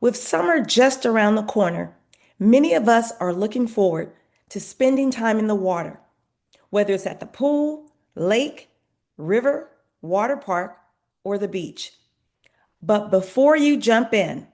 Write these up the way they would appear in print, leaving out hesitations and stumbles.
With summer just around the corner, many of us are looking forward to spending time in the water, whether it's at the pool, lake, river, water park, or the beach. But before you jump in,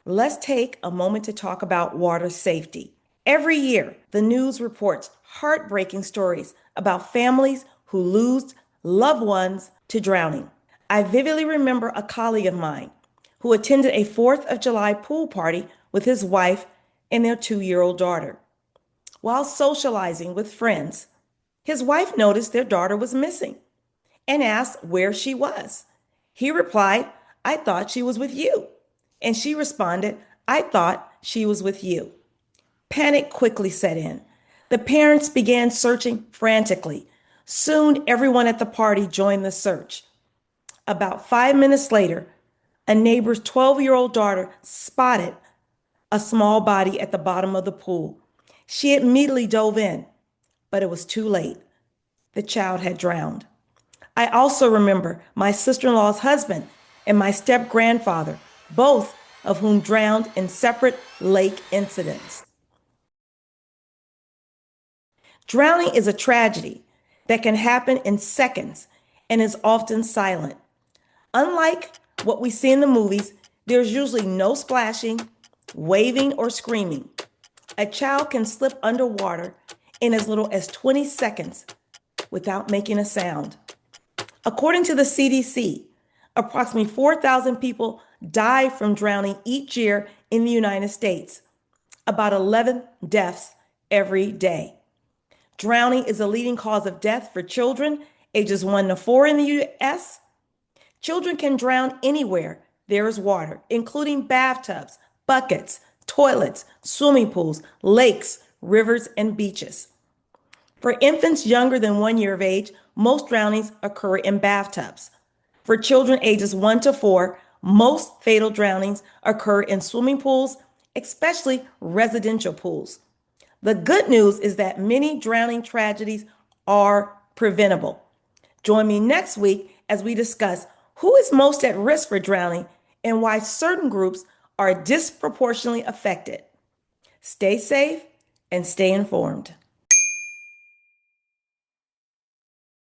let's take a moment to talk about water safety. Every year, the news reports heartbreaking stories about families who lose loved ones to drowning. I vividly remember a colleague of mine who attended a 4th of July pool party with his wife and their 2-year-old daughter. While socializing with friends, his wife noticed their daughter was missing and asked where she was. He replied, "I thought she was with you." And she responded, "I thought she was with you." Panic quickly set in. The parents began searching frantically. Soon, everyone at the party joined the search. About 5 minutes later, a neighbor's 12-year-old daughter spotted a small body at the bottom of the pool. She immediately dove in, but it was too late. The child had drowned. I also remember my sister-in-law's husband and my step-grandfather, both of whom drowned in separate lake incidents. Drowning is a tragedy that can happen in seconds and is often silent. Unlike what we see in the movies, there's usually no splashing, waving, or screaming. A child can slip underwater in as little as 20 seconds without making a sound. According to the CDC, approximately 4,000 people die from drowning each year in the United States, about 11 deaths every day. Drowning is a leading cause of death for children ages 1 to 4 in the U.S. Children can drown anywhere there is water, including bathtubs, buckets, toilets, swimming pools, lakes, rivers, and beaches. For infants younger than 1 year of age, most drownings occur in bathtubs. For children ages 1 to 4, most fatal drownings occur in swimming pools, especially residential pools. The good news is that many drowning tragedies are preventable. Join me next week as we discuss who is most at risk for drowning and why certain groups are disproportionately affected. Stay safe and stay informed.